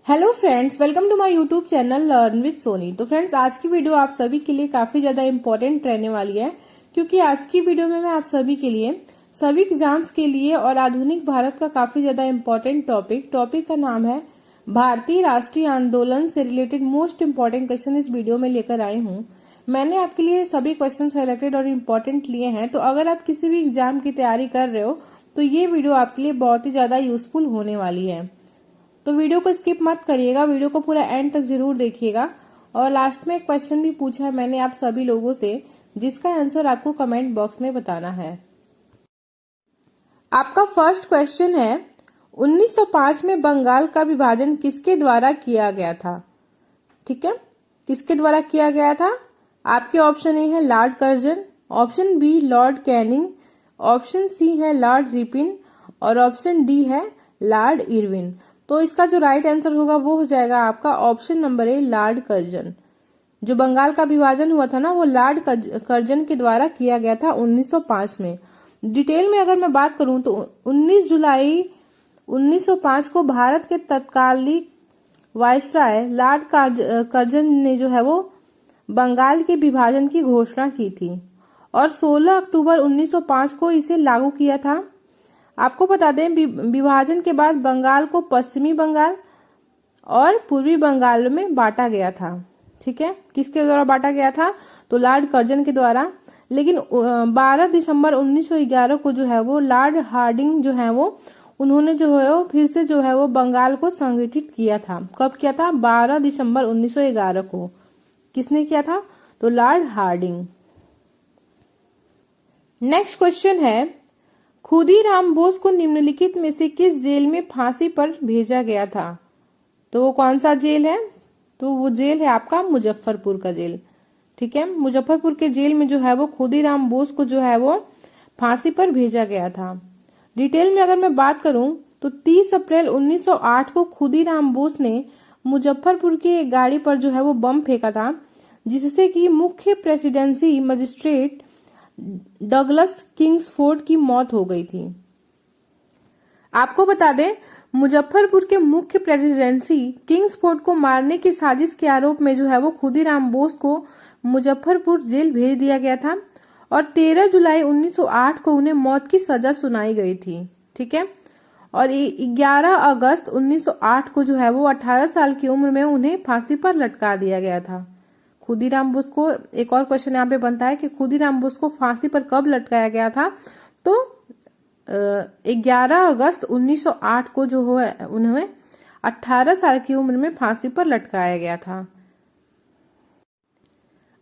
Hello friends, welcome to my YouTube channel learn with Soni. तो friends, आज की video आप सभी के लिए काफी ज्यादा इम्पोर्टेंट रहने वाली है, क्योंकि आज की वीडियो में मैं आप सभी के लिए सभी एग्जाम्स के लिए और आधुनिक भारत का काफी ज्यादा इम्पोर्टेंट टॉपिक का नाम है भारतीय राष्ट्रीय आंदोलन से रिलेटेड मोस्ट इम्पोर्टेंट क्वेश्चन इस वीडियो में लेकर आई हूँ। मैंने आपके लिए सभी क्वेश्चन सेलेक्टेड और इम्पोर्टेंट लिए हैं, तो अगर आप किसी भी एग्जाम की तैयारी कर रहे हो तो ये वीडियो आपके लिए बहुत ही ज्यादा यूजफुल होने वाली है। तो वीडियो को स्किप मत करिएगा, वीडियो को पूरा एंड तक जरूर देखिएगा। और लास्ट में एक क्वेश्चन भी पूछा है मैंने आप सभी लोगों से, जिसका आंसर आपको कमेंट बॉक्स में बताना है। आपका फर्स्ट क्वेश्चन है, 1905 में बंगाल का विभाजन किसके द्वारा किया गया था? ठीक है, किसके द्वारा किया गया था? आपके ऑप्शन ए है lord Curzon, option B lord Canning, option C है लॉर्ड रिपिन और ऑप्शन डी है लॉर्ड इरविन। तो इसका जो राइट आंसर होगा वो हो जाएगा आपका option number A Lord Curzon. जो बंगाल का विभाजन हुआ था ना, वो लॉर्ड कर्जन के द्वारा किया गया था 1905 में। डिटेल में अगर मैं बात करूं तो 19 जुलाई 1905 को भारत के तत्कालीन वायसराय लॉर्ड कर्जन ने जो है वो बंगाल के विभाजन की घोषणा की थी और 16 अक्टूबर 1905 को इसे लागू किया था। आपको बता दें, विभाजन के बाद बंगाल को पश्चिमी बंगाल और पूर्वी बंगाल में बांटा गया था। ठीक है, किसके द्वारा बांटा गया था? तो लॉर्ड कर्जन के द्वारा। लेकिन 12 दिसंबर 1911 को जो है वो लॉर्ड हार्डिंग जो है वो उन्होंने जो है वो फिर से जो है वो बंगाल को संगठित किया था। कब किया था? 12 दिसंबर 1911 को। किसने किया था? तो लॉर्ड हार्डिंग। नेक्स्ट क्वेश्चन है, खुदीराम बोस को निम्नलिखित में से किस जेल में फांसी पर भेजा गया था? तो वो कौन सा जेल है? तो वो जेल है आपका मुजफ्फरपुर का जेल। ठीक है, मुजफ्फरपुर के जेल में जो है वो खुदीराम बोस को जो है वो फांसी पर भेजा गया था। डिटेल में अगर मैं बात करूं तो 30 अप्रैल 1908 को खुदीराम बोस ने मुजफ्फरपुर की एक गाड़ी पर जो है वो बम फेंका था, जिससे कि मुख्य प्रेसिडेंसी मजिस्ट्रेट डगलस किंग्सफोर्ड की मौत हो गई थी। आपको बता दें, मुजफ्फरपुर के मुख्य प्रेसिडेंसी किंग्सफोर्ड को मारने की साजिश के आरोप में जो है वो खुदीराम बोस को मुजफ्फरपुर जेल भेज दिया गया था और 13 जुलाई 1908 को उन्हें मौत की सजा सुनाई गई थी। ठीक है, और 11 अगस्त 1908 को जो है वो 18 साल की उम्र में उन्हें फांसी पर लटका दिया गया था। खुदीराम बोस को, एक और क्वेश्चन यहाँ पे बनता है कि खुदीराम बोस को फांसी पर कब लटकाया गया था? तो 11 अगस्त 1908 को जो है उन्हें 18 साल की उम्र में फांसी पर लटकाया गया था।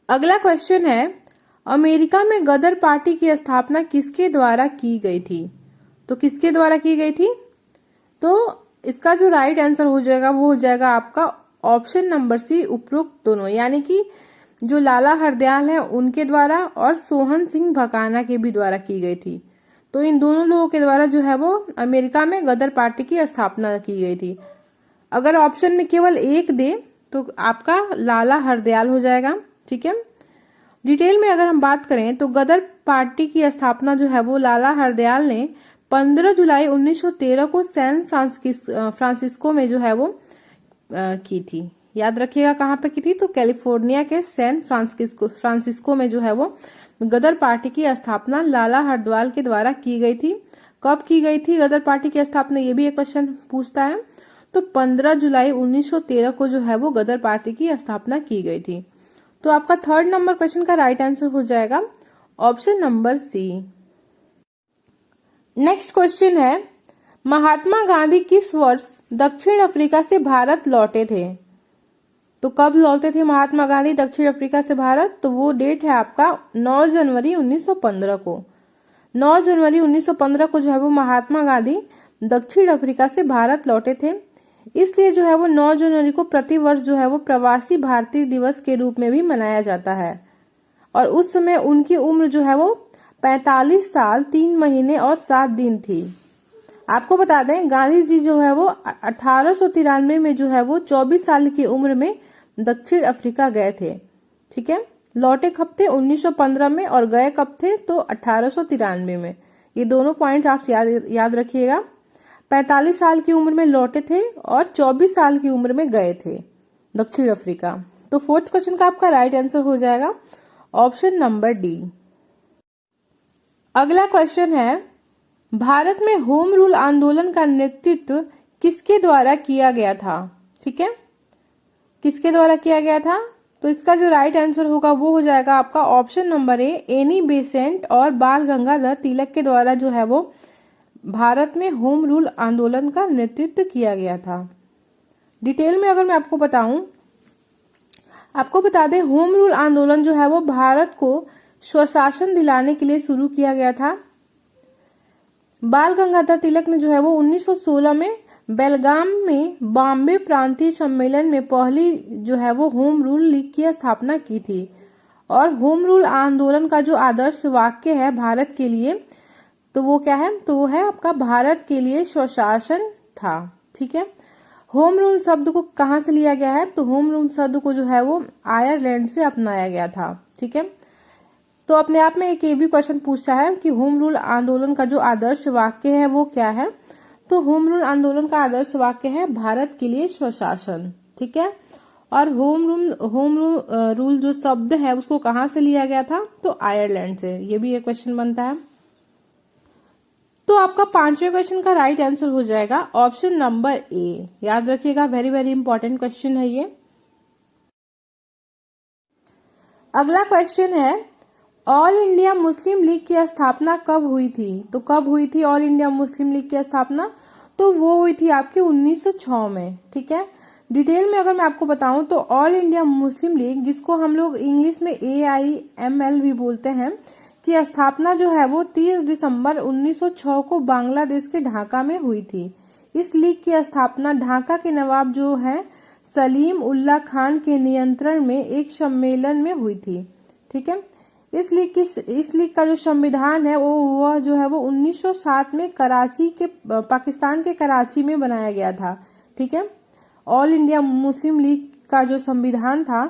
अगला क्वेश्चन है, अमेरिका में गदर पार्टी की स्थापना किसके द्वारा की गई थी? तो किसके द्वारा की गई थी? तो इसका जो राइट आंसर हो जाएगा वो हो जाएगा आपका ऑप्शन नंबर सी, उपरोक्त दोनों, यानी कि जो लाला हरदयाल है उनके द्वारा और सोहन सिंह भकाना के भी द्वारा की गई थी। तो इन दोनों लोगों के द्वारा जो है वो अमेरिका में गदर पार्टी की स्थापना की गई थी। अगर ऑप्शन में केवल एक दे तो आपका लाला हरदयाल हो जाएगा। ठीक है, डिटेल में अगर हम बात करें तो गदर पार्टी की स्थापना जो है वो लाला हरदयाल ने 15 जुलाई 1913 को सैन फ्रांसिस्को में जो है वो की थी। याद रखिएगा कहाँ पे की थी? तो कैलिफोर्निया के सैन फ्रांसिस्को में जो है वो गदर पार्टी की स्थापना लाला हरदयाल के द्वारा की गई थी। कब की गई थी गदर पार्टी की स्थापना? ये भी एक क्वेश्चन पूछता है। तो 15 जुलाई 1913 को जो है वो गदर पार्टी की स्थापना की गई थी। तो आपका थर्ड नंबर क्वेश्चन का राइट आंसर हो जाएगा option number C. Next question है, महात्मा गांधी किस वर्ष दक्षिण अफ्रीका से भारत लौटे थे? तो कब लौटे थे महात्मा गांधी दक्षिण अफ्रीका से भारत? तो वो डेट है आपका 9 जनवरी 1915 को। 9 जनवरी 1915 को जो है वो महात्मा गांधी दक्षिण अफ्रीका से भारत लौटे थे। इसलिए जो है वो 9 जनवरी को प्रतिवर्ष जो है वो प्रवासी भारतीय दिवस के रूप में भी मनाया जाता है। और उस समय उनकी उम्र जो है वो 45 साल 3 महीने और 7 दिन थी। आपको बता दें, गांधी जी जो है वो 1893 में जो है वो 24 साल की उम्र में दक्षिण अफ्रीका गए थे। ठीक है, लौटे कब थे? 1915 में, और गए कब थे? तो 1893 में। ये दोनों पॉइंट आप याद रखिएगा। 45 साल की उम्र में लौटे थे और 24 साल की उम्र में गए थे दक्षिण अफ्रीका। तो फोर्थ क्वेश्चन का आपका राइट आंसर हो जाएगा ऑप्शन नंबर डी। अगला क्वेश्चन है, भारत में होम रूल आंदोलन का नेतृत्व किसके द्वारा किया गया था? ठीक है, किसके द्वारा किया गया था? तो इसका जो राइट आंसर होगा वो हो जाएगा आपका option number A, Annie Besant और बाल गंगाधर तिलक के द्वारा जो है वो भारत में होम रूल आंदोलन का नेतृत्व किया गया था। डिटेल में अगर मैं आपको बताऊं, आपको बता दें होम रूल आंदोलन जो है वो भारत को स्वशासन दिलाने के लिए शुरू किया गया था। बाल गंगाधर तिलक ने जो है वो 1916 में बेलगाम में बॉम्बे प्रांतीय सम्मेलन में पहली जो है वो होम रूल लीग की स्थापना की थी। और होम रूल आंदोलन का जो आदर्श वाक्य है भारत के लिए, तो वो क्या है? तो वो है आपका भारत के लिए स्वशासन था। ठीक है, होम रूल शब्द को कहां से लिया गया है? तो होम रूल शब्द को जो है वो आयरलैंड से अपनाया गया था। ठीक है, तो अपने आप में एक ये भी क्वेश्चन पूछा है कि होम रूल आंदोलन का जो आदर्श वाक्य है वो क्या है? तो होम रूल आंदोलन का आदर्श वाक्य है भारत के लिए स्वशासन। ठीक है, और होम रूल जो शब्द है उसको कहां से लिया गया था? तो आयरलैंड से। ये भी एक क्वेश्चन बनता है। तो आपका पांचवें क्वेश्चन का राइट आंसर हो जाएगा ऑप्शन नंबर ए। याद रखिएगा, वेरी वेरी इंपॉर्टेंट क्वेश्चन है ये। अगला क्वेश्चन है, ऑल इंडिया मुस्लिम लीग की स्थापना कब हुई थी? तो कब हुई थी ऑल इंडिया मुस्लिम लीग की स्थापना? तो वो हुई थी आपकी 1906 में। ठीक है, डिटेल में अगर मैं आपको बताऊं तो ऑल इंडिया मुस्लिम लीग, जिसको हम लोग इंग्लिश में AIML भी बोलते हैं, की स्थापना जो है वो 30 दिसंबर 1906 को बांग्लादेश के ढाका में हुई थी। इस लीग की स्थापना ढाका के नवाब जो है सलीम उल्लाह खान के नियंत्रण में एक सम्मेलन में हुई थी। ठीक है, इस लीग का जो संविधान है वो जो है वो 1907 में कराची के पाकिस्तान के कराची में बनाया गया था। ठीक है, ऑल इंडिया मुस्लिम लीग का जो संविधान था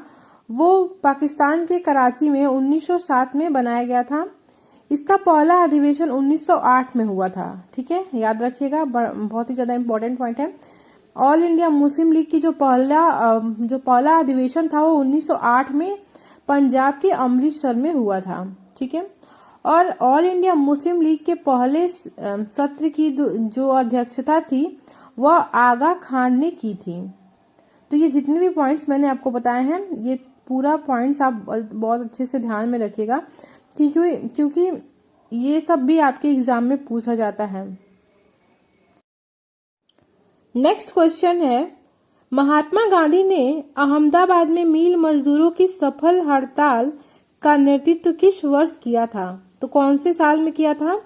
वो पाकिस्तान के कराची में 1907 में बनाया गया था। इसका पहला अधिवेशन 1908 में हुआ था। ठीक है, याद रखिएगा, बहुत ही ज्यादा इंपॉर्टेंट पॉइंट है। ऑल इंडिया मुस्लिम लीग की जो पहला अधिवेशन था वो 1908 में पंजाब के अमृतसर में हुआ था। ठीक है, और ऑल इंडिया मुस्लिम लीग के पहले सत्र की जो अध्यक्षता थी वह आगा खान ने की थी। तो ये जितने भी पॉइंट्स मैंने आपको बताए हैं, ये पूरा पॉइंट्स आप बहुत अच्छे से ध्यान में रखिएगा, क्योंकि ये सब भी आपके एग्जाम में पूछा जाता है। नेक्स्ट क्वेश्चन है, महात्मा गांधी ने अहमदाबाद में मिल मजदूरों की सफल हड़ताल का नेतृत्व किस वर्ष किया था? तो कौन से साल में किया था?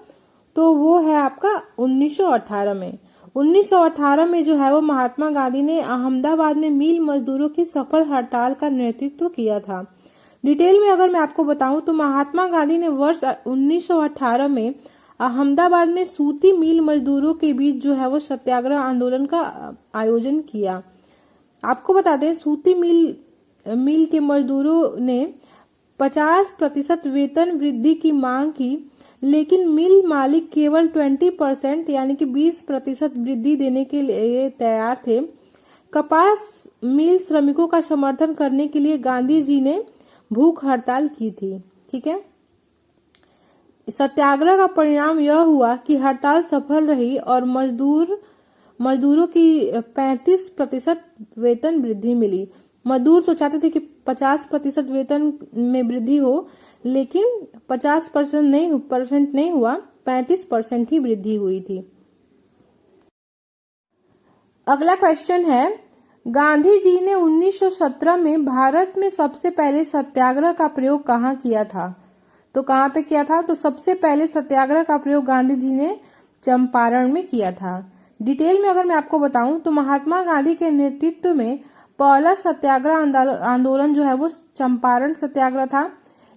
तो वो है आपका 1918 में। 1918 में जो है वो महात्मा गांधी ने अहमदाबाद में मिल मजदूरों की सफल हड़ताल का नेतृत्व किया था। डिटेल में अगर मैं आपको बताऊं तो महात्मा गांधी ने वर्ष 1918 में अहमदाबाद में सूती मिल मजदूरों के बीच जो है वो सत्याग्रह आंदोलन का आयोजन किया। आपको बता दें, सूती मिल के मजदूरों ने 50% वेतन वृद्धि की मांग की, लेकिन मिल मालिक केवल 20% यानी कि 20% वृद्धि देने के लिए तैयार थे। कपास मिल श्रमिकों का समर्थन करने के लिए गांधी जी ने भूख हड़ताल की थी। ठीक है, सत्याग्रह का परिणाम यह हुआ कि हड़ताल सफल रही और मजदूरों की 35% वेतन वृद्धि मिली। मजदूर तो चाहते थे कि 50% वेतन में वृद्धि हो, लेकिन 50% नहीं हुआ, 35% ही वृद्धि हुई थी। अगला क्वेश्चन है, गांधी जी ने 1917 में भारत में सबसे पहले सत्याग्रह का प्रयोग कहाँ किया था? तो कहाँ पे किया था? तो सबसे पहले सत्याग्रह का प्रयोग गांधी जी ने चंपारण में किया था। डिटेल में अगर मैं आपको बताऊं तो महात्मा गांधी के नेतृत्व में पहला सत्याग्रह आंदोलन जो है वो चंपारण सत्याग्रह था।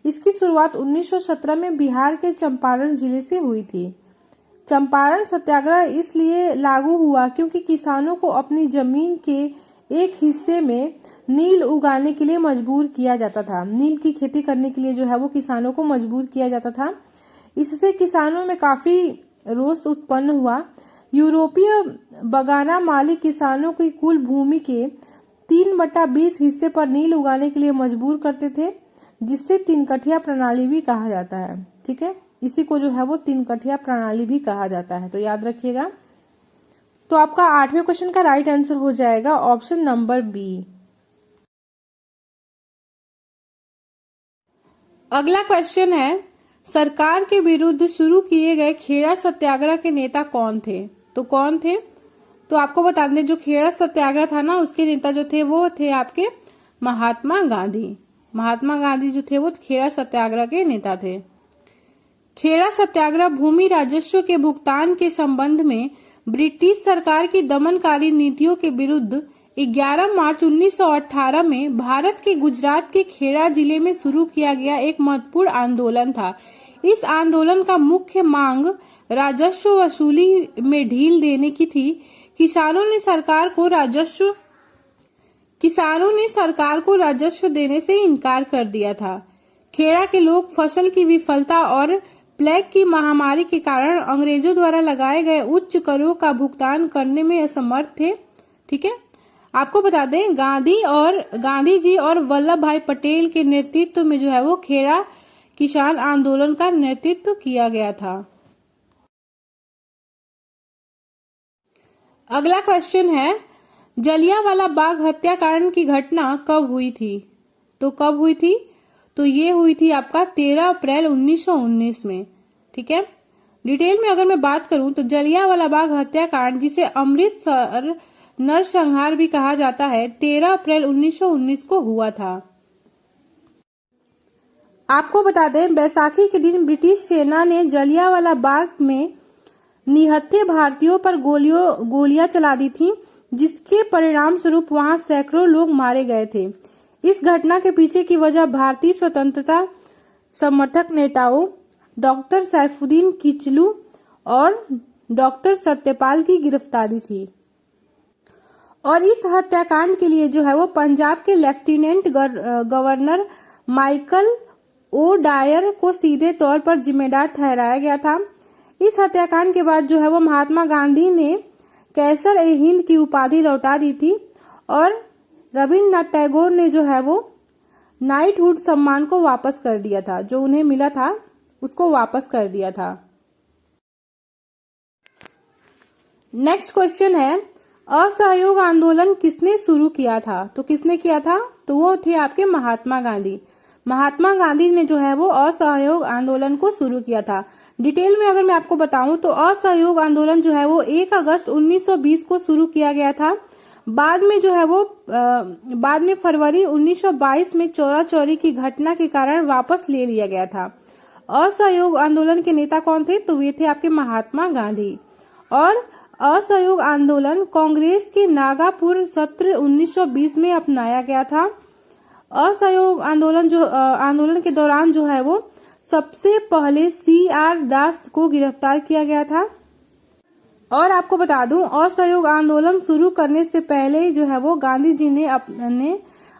इसकी शुरुआत 1917 में बिहार के चंपारण जिले से हुई थी। चंपारण सत्याग्रह इसलिए लागू हुआ क्योंकि किसानों को अपनी जमीन के एक हिस्से में नील उगाने के लिए मजबूर किया जाता था। नील की खेती करने के लिए जो है वो किसानों को मजबूर किया जाता था। इससे किसानों में काफी रोष उत्पन्न हुआ, यूरोपीय बगाना मालिक किसानों की कुल भूमि के 3/20 हिस्से पर नील उगाने के लिए मजबूर करते थे, जिससे 3-कठिया प्रणाली भी कहा जाता है। ठीक है, इसी को जो है वो 3-कठिया प्रणाली भी कहा जाता है, तो याद रखिएगा। तो आपका 8वें क्वेश्चन का राइट आंसर हो जाएगा ऑप्शन नंबर बी। अगला क्वेश्चन है, सरकार के विरुद्ध शुरू किए गए खेड़ा सत्याग्रह के नेता कौन थे? तो कौन थे? तो आपको बता दें, जो खेड़ा सत्याग्रह था ना, उसके नेता जो थे वो थे आपके महात्मा गांधी। महात्मा गांधी जो थे वो खेड़ा सत्याग्रह के नेता थे। खेड़ा सत्याग्रह भूमि राजस्व के भुगतान के संबंध में ब्रिटिश सरकार की दमनकारी नीतियों के विरुद्ध 11 मार्च 1918 में भारत के गुजरात के खेड़ा जिले में शुरू किया गया एक महत्वपूर्ण आंदोलन था। इस आंदोलन का मुख्य मांग राजस्व वसूली में ढील देने की थी। किसानों ने सरकार को राजस्व देने से इनकार कर दिया था। खेड़ा के लोग फसल की विफलता और प्लेग की महामारी के कारण अंग्रेजों द्वारा लगाए गए उच्च करों का भुगतान करने में असमर्थ थे। ठीक है, आपको बता दें, गांधी जी और वल्लभ भाई पटेल के नेतृत्व में जो है वो खेड़ा किसान आंदोलन का नेतृत्व किया गया था। अगला क्वेश्चन है, जलियांवाला बाग हत्याकांड की घटना कब हुई थी? तो कब हुई थी? तो ये हुई थी आपका 13 अप्रैल 1919 में। ठीक है, डिटेल में अगर मैं बात करूं तो जलियांवाला बाग हत्याकांड, जिसे अमृतसर नरसंहार भी कहा जाता है, 13 अप्रैल 1919 को हुआ था। आपको बता दें, बैसाखी के दिन ब्रिटिश सेना ने जलियांवाला बाग में निहत्थे भारतीयों पर गोलियां चला दी थी, जिसके परिणाम स्वरूप वहां सैकड़ों लोग मारे गए थे। इस घटना के पीछे की वजह भारतीय स्वतंत्रता समर्थक नेताओं डॉक्टर सैफुद्दीन किचलू और डॉक्टर सत्यपाल की गिरफ्तारी थी। और इस हत्याकांड के लिए जो है वो पंजाब के lieutenant governor Michael O'Dwyer को सीधे तौर पर जिम्मेदार ठहराया गया था। इस हत्याकांड के बाद जो है वो महात्मा गांधी ने कैसर-ए-हिंद की उपाधि लौटा दी थी और रविन्द्रनाथ टैगोर ने जो है वो नाइटहुड सम्मान को वापस कर दिया था, जो उन्हें मिला था उसको वापस कर दिया था। नेक्स्ट क्वेश्चन है, असहयोग आंदोलन किसने शुरू किया था? तो किसने किया था? तो वो थे आपके महात्मा गांधी। महात्मा गांधी ने जो है वो असहयोग आंदोलन को शुरू किया था। डिटेल में अगर मैं आपको बताऊं तो असहयोग आंदोलन जो है वो 1 अगस्त 1920 को शुरू किया गया था। बाद में फरवरी 1922 में चौरा चौरी की घटना के कारण वापस ले लिया गया था। असहयोग आंदोलन के नेता कौन थे? तो वे थे आपके महात्मा गांधी। और असहयोग आंदोलन कांग्रेस के नागपुर सत्र 1920 में अपनाया गया था। असहयोग आंदोलन के दौरान जो है वो सबसे पहले CR दास को गिरफ्तार किया गया था। और आपको बता दूं, असहयोग आंदोलन शुरू करने से पहले जो है वो गांधी जी ने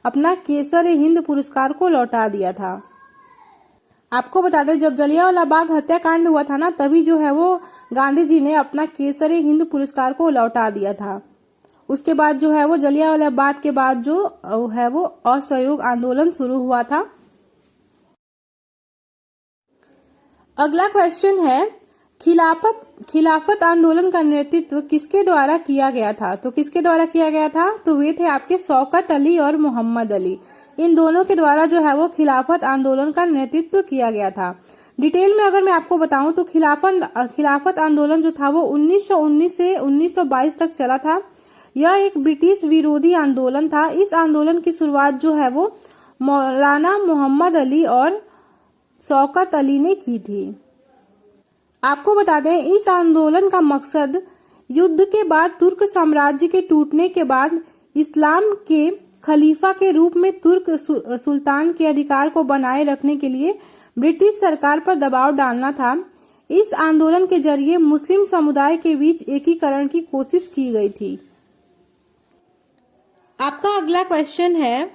अपना केसर-ए-हिंद पुरस्कार को लौटा दिया था। आपको बता दें, जब जलियांवाला बाग हत्याकांड हुआ था ना, तभी जो है वो गांधी जी ने अपना केसर-ए-हिंद पुरस्कार को लौटा दिया था। उसके बाद जो है वो जलियांवाला बाग के बाद जो है वो असहयोग आंदोलन शुरू हुआ था। अगला क्वेश्चन है, खिलाफत आंदोलन का नेतृत्व किसके द्वारा किया गया था? तो किसके द्वारा किया गया था? तो वे थे आपके शौकत अली और मोहम्मद अली। इन दोनों के द्वारा जो है वो खिलाफत आंदोलन का नेतृत्व किया गया था। डिटेल में अगर मैं आपको बताऊं तो खिलाफत आंदोलन जो था वो 1919 से 1922 तक चला था। यह एक ब्रिटिश विरोधी आंदोलन था। इस आंदोलन की शुरुआत जो है वो मौलाना मोहम्मद अली और शौकत अली ने की थी। आपको बता दें, इस आंदोलन का मकसद युद्ध के बाद तुर्क साम्राज्य के टूटने के बाद इस्लाम के खलीफा के रूप में तुर्क सुल्तान के अधिकार को बनाए रखने के लिए ब्रिटिश सरकार पर दबाव डालना था। इस आंदोलन के जरिए मुस्लिम समुदाय के बीच एकीकरण की कोशिश की गई थी। आपका अगला क्वेश्चन है,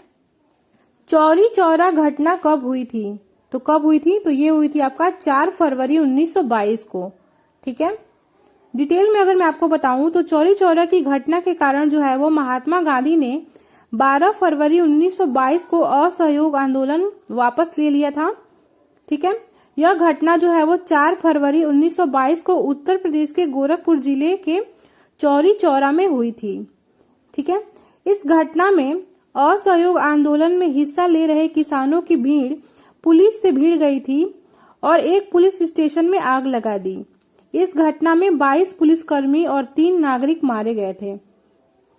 चौरी चौरा घटना कब हुई थी? तो कब हुई थी? तो ये हुई थी आपका 4 फरवरी 1922 को। ठीक है, डिटेल में अगर मैं आपको बताऊं तो चौरी चौरा की घटना के कारण जो है वो महात्मा गांधी ने 12 फरवरी 1922 को असहयोग आंदोलन वापस ले लिया था। ठीक है, यह घटना जो है वो 4 फरवरी 1922 को उत्तर प्रदेश के गोरखपुर जिले के चौरी चौरा में हुई थी। ठीक है, इस घटना में असहयोग आंदोलन में हिस्सा ले रहे किसानों की भीड़ पुलिस से भिड़ गई थी और एक पुलिस स्टेशन में आग लगा दी। इस घटना में 22 पुलिसकर्मी और 3 नागरिक मारे गए थे।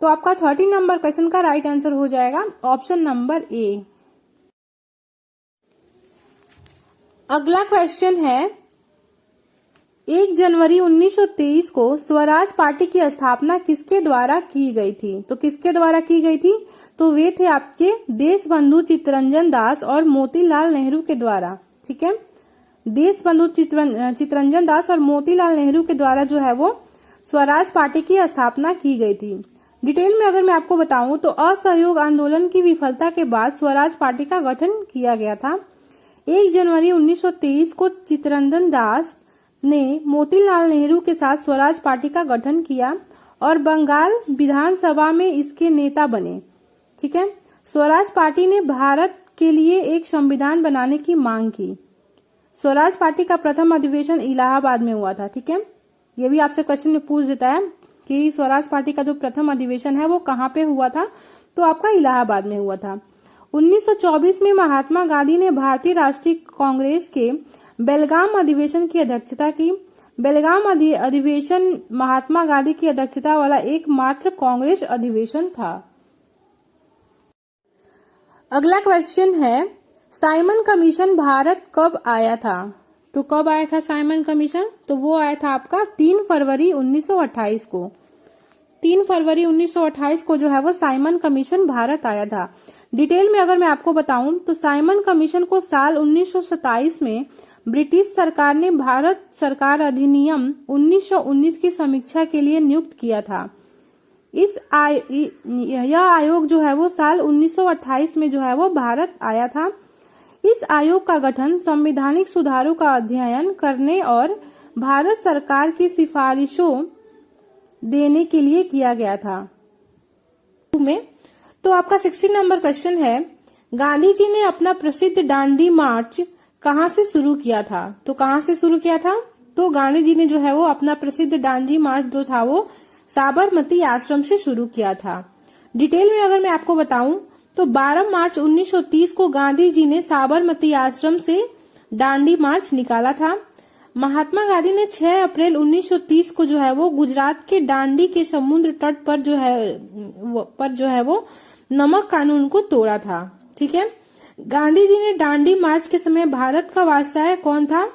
तो आपका 30 नंबर क्वेश्चन का राइट आंसर हो जाएगा ऑप्शन नंबर ए। अगला क्वेश्चन है 1 जनवरी 1923 को स्वराज पार्टी की स्थापना किसके द्वारा की गई थी? तो किसके द्वारा की गई थी? तो वे थे आपके देशबंधु चित्तरंजन दास और मोतीलाल नेहरू के द्वारा। ठीक है, देशबंधु चित्तरंजन दास और मोतीलाल नेहरू के द्वारा जो है वो स्वराज पार्टी की स्थापना की गई थी। डिटेल में अगर मैं आपको बताऊं तो असहयोग आंदोलन की विफलता के बाद स्वराज पार्टी का गठन किया गया था। 1 जनवरी 1923 को चित्तरंजन दास ने मोतीलाल नेहरू के साथ स्वराज पार्टी का गठन किया और बंगाल विधानसभा में इसके नेता बने। ठीक है, स्वराज पार्टी ने भारत के लिए एक संविधान बनाने की मांग की। स्वराज पार्टी का प्रथम अधिवेशन इलाहाबाद में हुआ था। ठीक है, ये भी आपसे क्वेश्चन में पूछ देता है कि स्वराज पार्टी का जो प्रथम अधिवेशन है वो कहाँ पे हुआ था? तो आपका इलाहाबाद में हुआ था। 1924 में महात्मा गांधी ने भारतीय राष्ट्रीय कांग्रेस के बेलगाम अधिवेशन की अध्यक्षता की। बेलगाम अधिवेशन महात्मा गांधी की अध्यक्षता वाला एकमात्र कांग्रेस अधिवेशन था। अगला क्वेश्चन है साइमन कमीशन भारत कब आया था? तो कब आया था साइमन कमीशन? तो वो आया था आपका 3 फरवरी 1928 को। 3 फरवरी 1928 को जो है वो साइमन कमीशन भारत आया था। डिटेल में अगर मैं आपको बताऊं तो साइमन कमीशन को साल 1927 में ब्रिटिश सरकार ने भारत सरकार अधिनियम 1919 की समीक्षा के लिए नियुक्त किया था। यह आयोग जो है वो साल 1928 में जो है वो भारत आया था। इस आयोग का गठन संवैधानिक सुधारों का अध्ययन करने और भारत सरकार की सिफारिशों देने के लिए किया गया था। तो आपका 16 नंबर क्वेश्चन है गांधी जी ने अपना प्रसिद्ध दांडी मार्च कहां से शुरू किया था? तो कहां से शुरू किया था? तो गांधी जी ने जो है वो अपना प्रसिद्ध दांडी मार्च जो था वो साबरमती आश्रम से शुरू किया था। डिटेल में अगर मैं आपको बताऊं तो 12 मार्च 1930 को गांधी जी ने साबरमती आश्रम से दांडी मार्च निकाला था। महात्मा गांधी ने 6 अप्रैल 1930 को जो है वो गुजरात के दांडी के समुद्र तट पर जो है वो नमक कानून को तोड़ा था। ठीक है, गांधी जी ने दांडी मार्च के समय भारत का वायसराय कौन था?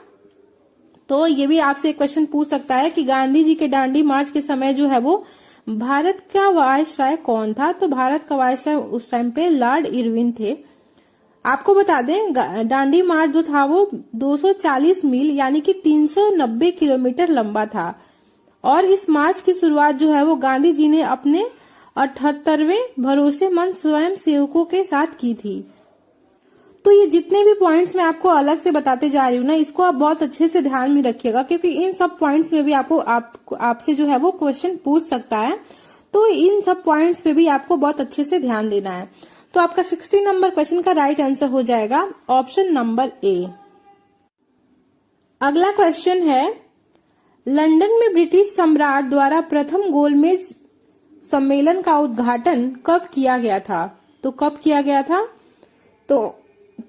तो ये भी आपसे एक क्वेश्चन पूछ सकता है कि गांधी जी के दांडी मार्च के समय जो है वो भारत का वायसराय कौन था? तो भारत का वायसराय उस टाइम पे लॉर्ड इरविन थे। आपको बता दें दांडी मार्च जो था वो 240 मील यानी कि 390 किलोमीटर लंबा था और इस मार्च की शुरुआत जो है वो गांधी जी ने अपने 78वें भरोसेमंद स्वयं सेवकों के साथ की थी। तो ये जितने भी पॉइंट्स मैं आपको अलग से बताते जा रही हूँ ना, इसको आप बहुत अच्छे से ध्यान में रखिएगा क्योंकि इन सब पॉइंट्स में भी आपसे जो है वो क्वेश्चन पूछ सकता है। तो इन सब पॉइंट्स पे भी आपको बहुत अच्छे से ध्यान देना है। तो आपका 16 नंबर क्वेश्चन का राइट आंसर हो जाएगा ऑप्शन नंबर ए। अगला क्वेश्चन है लंदन में ब्रिटिश सम्राट द्वारा प्रथम गोलमेज सम्मेलन का उद्घाटन कब किया गया था? तो कब किया गया था?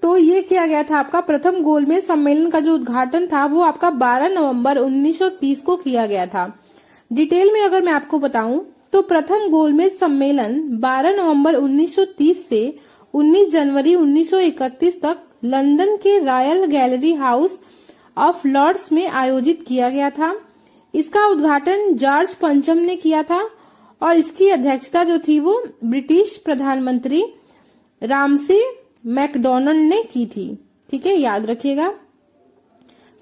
तो ये किया गया था आपका प्रथम गोलमेज सम्मेलन का जो उद्घाटन था वो आपका 12 नवंबर 1930 को किया गया था। डिटेल में अगर मैं आपको बताऊं तो प्रथम गोलमेज सम्मेलन 12 नवंबर 1930 से 19 जनवरी 1931 तक लंदन के royal gallery house of lords में आयोजित किया गया था। इसका उद्घाटन जॉर्ज पंचम ने किया था और इसकी अध्यक्षता जो थी वो ब्रिटिश प्रधानमंत्री रामसे मैकडोनाल्ड ने की थी। ठीक है, याद रखिएगा।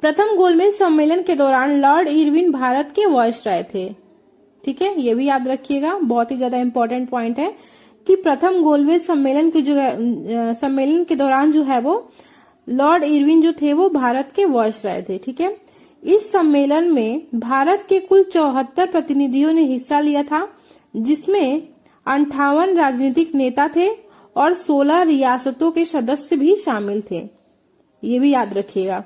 प्रथम गोलमेज सम्मेलन के दौरान लॉर्ड इरविन भारत के वायसराय थे। ठीक है, ये भी याद रखिएगा, बहुत ही ज्यादा इंपॉर्टेंट पॉइंट है कि प्रथम गोलमेज सम्मेलन के दौरान जो है वो लॉर्ड इरविन जो थे वो भारत के वायसराय थे। ठीक है, इस सम्मेलन में भारत के कुल 74 प्रतिनिधियों ने हिस्सा लिया था, जिसमें 58 राजनीतिक नेता थे और 16 रियासतों के सदस्य भी शामिल थे। ये भी याद रखिएगा।